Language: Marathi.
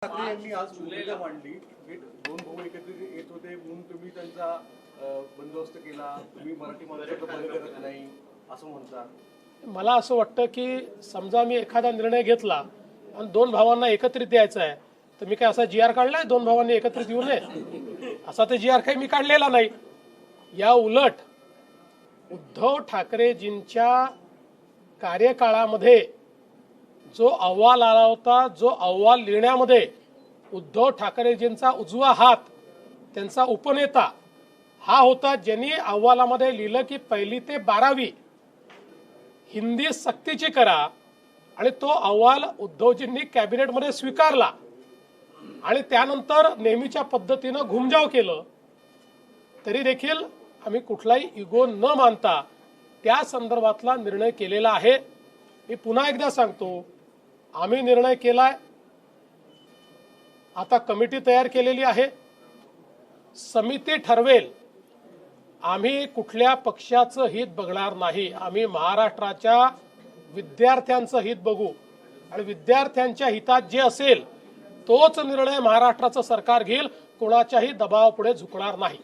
ठाकरे यांनी आज भूमिका मांडली की दोन भाऊ एकत्रित येत होते म्हणून तुम्ही त्यांचा बंदोबस्त केला, तुम्ही मराठी माणसाचं बंद करत नाही असं म्हणता. मला असं वाटतं की समजा मी एखादा निर्णय घेतला आणि दोन भावांना एकत्रित द्यायचा आहे तर मी काय असा जी आर काढलाय दोन भावांनी एकत्रित येऊ नये असा ते जी आर काही मी काढलेला नाही. या उलट उद्धव ठाकरेजींच्या कार्यकाळामध्ये जो अहवाल आला होता, जो अहवाल लिहिण्यामध्ये उद्धव ठाकरेजींचा उजवा हात, त्यांचा उपनेता हा होता, ज्यांनी अहवालामध्ये लिहिलं की 1ली ते 12वी हिंदी सक्तीची करा, आणि तो अहवाल उद्धवजींनी कॅबिनेटमध्ये स्वीकारला आणि त्यानंतर नेहमीच्या पद्धतीनं घुमजाव केलं. तरी देखील आम्ही कुठलाही इगो न मानता त्या संदर्भातला निर्णय केलेला आहे. मी पुन्हा एकदा सांगतो, आम्ही निर्णय केलाय, आता कमिटी तयार केलेली आहे, समिती ठरवेल. आम्ही कुठल्या पक्षाचं हित बघणार नाही, आम्ही महाराष्ट्राच्या विद्यार्थ्यांचं हित बघू आणि विद्यार्थ्यांच्या हितात जे असेल तोच निर्णय महाराष्ट्राचं सरकार घेईल, कोणाच्याही दबावापुढे झुकणार नाही.